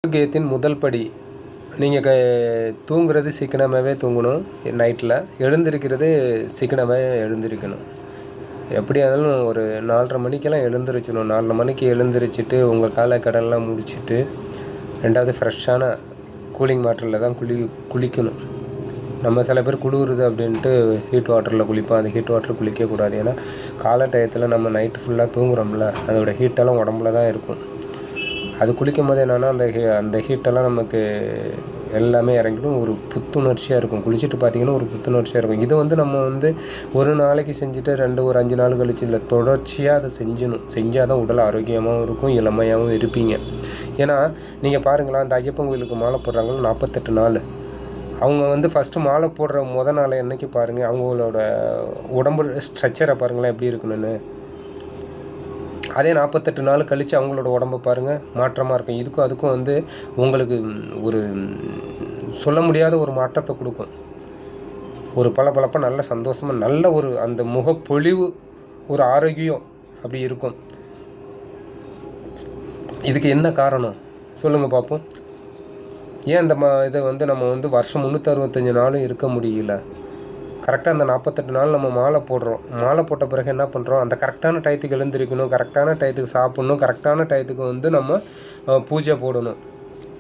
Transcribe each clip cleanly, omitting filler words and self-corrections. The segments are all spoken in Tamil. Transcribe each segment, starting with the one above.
ஆரோக்கியத்தின் முதல் படி நீங்கள் தூங்குறது சீக்கிரமாகவே தூங்கணும். நைட்டில் எழுந்திருக்கிறது சீக்கிரமாகவே எழுந்திருக்கணும். எப்படியா இருந்தாலும் ஒரு 4:30 மணிக்கெல்லாம் எழுந்திரிச்சிடணும். 4:30 மணிக்கு எழுந்திரிச்சிட்டு உங்கள் காலை கடன்லாம் முடிச்சுட்டு 2வது ஃப்ரெஷ்ஷான கூலிங் வாட்டரில் தான் குளிக்கணும். நம்ம சில பேர் குளிருது அப்படின்ட்டு ஹீட் வாட்டரில் குளிப்போம். அந்த ஹீட் வாட்டர் குளிக்கக்கூடாது. ஏன்னா காலை டயத்தில் நம்ம நைட்டு ஃபுல்லாக தூங்குறோம்ல, அதோட ஹீட்டெல்லாம் உடம்புல தான் இருக்கும். அது குளிக்கும் போது என்னென்னா அந்த ஹீட்டெல்லாம் நமக்கு எல்லாமே இறங்கிடும். ஒரு புத்துணர்ச்சியாக இருக்கும். குளிச்சுட்டு பார்த்திங்கன்னா ஒரு புத்துணர்ச்சியாக இருக்கும். இது நம்ம ஒரு நாளைக்கு செஞ்சுட்டு ஒரு 5 நாள் கழிச்சு இல்லை, தொடர்ச்சியாக அதை செஞ்சால் தான் உடல் ஆரோக்கியமாகவும் இருக்கும், இளமையாகவும் இருப்பீங்க. ஏன்னா நீங்கள் பாருங்களேன், அந்த ஐயப்பன் கோயிலுக்கு மாலை போடுறாங்களோ 48 நாள். அவங்க ஃபஸ்ட்டு மாலை போடுற நாளை அன்னைக்கு பாருங்கள், அவங்களோட உடம்பு ஸ்ட்ரக்சரை பாருங்களேன் எப்படி இருக்கணும்னு. அதே 48 நாள் கழித்து அவங்களோட உடம்பை பாருங்கள், மாற்றமாக இருக்கும். அதுக்கும் உங்களுக்கு ஒரு சொல்ல முடியாத ஒரு மாற்றத்தை கொடுக்கும். ஒரு பளபளப்பாக நல்ல சந்தோஷமாக நல்ல ஒரு அந்த முகப்பொழிவு, ஒரு ஆரோக்கியம் அப்படி இருக்கும். இதுக்கு என்ன காரணம் சொல்லுங்கள் பார்ப்போம். ஏன் இந்த இதை நம்ம வருஷம் 365 நாளும் இருக்க முடியல? கரெக்டாக அந்த 48 நாள் நம்ம மாலை போடுறோம். மாலை போட்ட பிறகு என்ன பண்ணுறோம், அந்த கரெக்டான டயத்துக்கு எழுந்திரிக்கணும், கரெக்டான டயத்துக்கு சாப்பிட்ணும், கரெக்டான டயத்துக்கு நம்ம பூஜை போடணும்.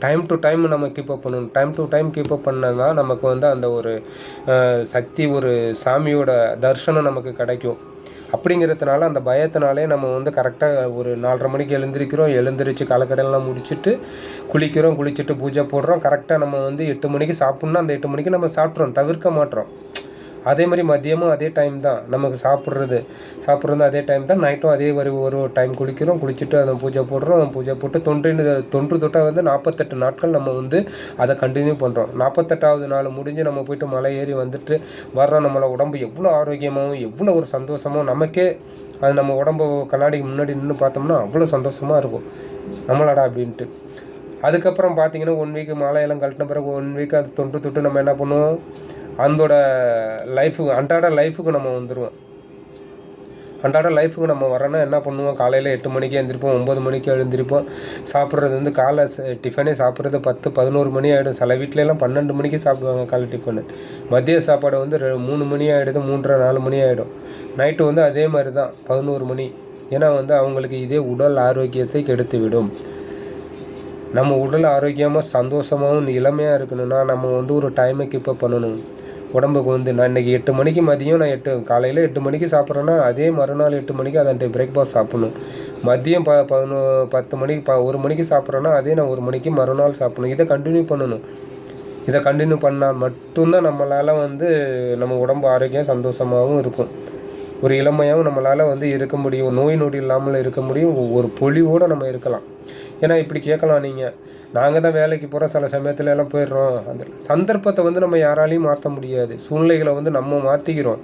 டைம் டு டைம் நம்ம கீப்பப் பண்ணணும். டைம் டு டைம் கீப்பப் பண்ணால் தான் நமக்கு அந்த ஒரு சக்தி, ஒரு சாமியோட தரிசனம் நமக்கு கிடைக்கும். அப்படிங்கிறதுனால அந்த பயத்தினாலே நம்ம கரெக்டாக ஒரு 4:30 மணிக்கு எழுந்திரிச்சு காலக்கடையெல்லாம் முடிச்சுட்டு குளிச்சுட்டு பூஜை போடுறோம். கரெக்டாக நம்ம 8 மணிக்கு சாப்பிட்ணுன்னா அந்த 8 மணிக்கு நம்ம சாப்பிட்றோம், தவிர்க்க மாட்டோம். அதே மாதிரி மதியமும் அதே டைம் தான் நமக்கு சாப்பிட்றது அதே டைம் தான். நைட்டும் அதே ஒரு டைம் குளிச்சுட்டு அதை பூஜை போடுறோம். பூஜை போட்டு தொன்று தொட்டால் 48 நாட்கள் நம்ம அதை கண்டினியூ பண்ணுறோம். 48வது நாள் முடிஞ்சு நம்ம போய்ட்டு மலை ஏறி வந்துட்டு வர்றோம். நம்மளை உடம்பு எவ்வளோ ஆரோக்கியமாகவும் எவ்வளோ ஒரு சந்தோஷமாகவும், நமக்கே அது நம்ம உடம்பு கண்ணாடிக்கு முன்னாடி நின்று பார்த்தோம்னா அவ்வளோ சந்தோஷமாக இருக்கும், நம்மளாடா அப்படின்ட்டு. அதுக்கப்புறம் பார்த்திங்கன்னா 1 வீக் மாலையெல்லாம் கழட்டின பிறகு 1 வீக் அது தொட்டு நம்ம என்ன பண்ணுவோம், அதோட அன்றாட லைஃபுக்கு நம்ம வந்துடுவோம். அன்றாட லைஃபுக்கு நம்ம வரோன்னா என்ன பண்ணுவோம், காலையில் 8 மணிக்கு எழுந்திரிப்போம், 9 மணிக்கு எழுந்திரிப்போம். சாப்பிட்றது காலை டிஃபனே சாப்பிட்றது 10-11 மணி ஆகிடும். சில வீட்டிலலாம் 12 மணிக்கு சாப்பிடுவாங்க காலை டிஃபனு. மதிய சாப்பாடு 3 மணி ஆகிடுது, 3:30-4 மணி ஆகிடும். நைட்டு அதே மாதிரி தான் 11 மணி. ஏன்னா அவங்களுக்கு இதே உடல் ஆரோக்கியத்தை கெடுத்து விடும். நம்ம உடல் ஆரோக்கியமாக சந்தோஷமாகவும் இளமையாக இருக்கணும்னா நம்ம ஒரு டைமை கீப்பப் பண்ணணும். உடம்புக்கு நான் இன்றைக்கி 8 மணிக்கு மதியம் நான் காலையில் 8 மணிக்கு சாப்பிட்றேன்னா அதே மறுநாள் 8 மணிக்கு அதை பிரேக்ஃபாஸ்ட் சாப்பிட்ணும். மதியம் 10 மணிக்கு 1 மணிக்கு சாப்பிட்றேன்னா அதே நான் 1 மணிக்கு மறுநாள் சாப்பிட்ணும். இதை கண்டினியூ பண்ணணும். இதை கண்டினியூ பண்ணால் மட்டும்தான் நம்மளால் நம்ம உடம்பு ஆரோக்கியம் சந்தோஷமாகவும் இருக்கும், ஒரு இளமையாகவும் நம்மளால் இருக்க முடியும், நோய் நொடி இல்லாமல் இருக்க முடியும், ஒரு பொலிவோடு நம்ம இருக்கலாம். ஏன்னா இப்படி கேட்கலாம் நீங்கள், நாங்கள் தான் வேலைக்கு போகிறோம், சில சமயத்துல எல்லாம் போயிடுறோம். அந்த சந்தர்ப்பத்தை நம்ம யாராலையும் மாற்ற முடியாது. சூழ்நிலைகளை நம்ம மாற்றிக்கிறோம்.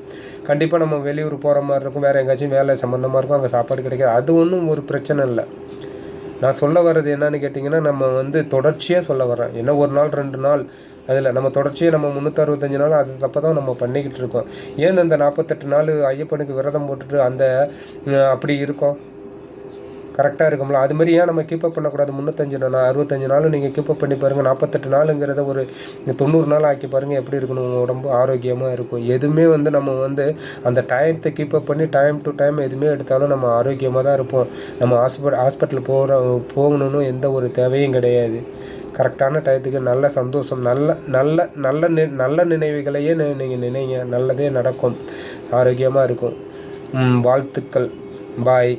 கண்டிப்பாக நம்ம வெளியூர் போகிற மாதிரி இருக்கும், வேறு எங்கேயாச்சும் வேலை சம்மந்தமாக இருக்கும், அங்கே சாப்பாடு கிடைக்காது. அது ஒன்றும் ஒரு பிரச்சனை இல்லை. நான் சொல்ல வர்றது என்னன்னு கேட்டிங்கன்னா, நம்ம தொடர்ச்சியாக சொல்ல வர்றேன். ஏன்னா 1 நாள் 2 நாள் அதில் நம்ம தொடர்ச்சியாக நம்ம 365 நாள் அது தப்ப தான் நம்ம பண்ணிக்கிட்டு இருக்கோம். ஏன் அந்த 48 நாள் ஐயப்பனுக்கு விரதம் போட்டுட்டு அப்படி இருக்கோம், கரெக்டாக இருக்கும்ல. அதுமாரி ஏன் நம்ம கீப்பப் பண்ணக்கூடாது? 65 நாள் நீங்கள் கீப்பப் பண்ணி பாருங்கள். 48 நாளுங்கிறத ஒரு 90 நாள் ஆக்கி பாருங்கள், எப்படி இருக்கணும், உங்கள் உடம்பு ஆரோக்கியமாக இருக்கும். எதுவுமே நம்ம அந்த டயத்தை கீப்பப் பண்ணி டைம் டு டைம் எதுவுமே எடுத்தாலும் நம்ம ஆரோக்கியமாக தான் இருப்போம். நம்ம ஹாஸ்பிட்டல் போகணுன்னு எந்த ஒரு தேவையும் கிடையாது. கரெக்டான டயத்துக்கு நல்ல சந்தோஷம், நல்ல நினைவுகளையே நீங்கள் நினைங்க, நல்லதே நடக்கும், ஆரோக்கியமாக இருக்கும். வாழ்த்துக்கள். பாய்.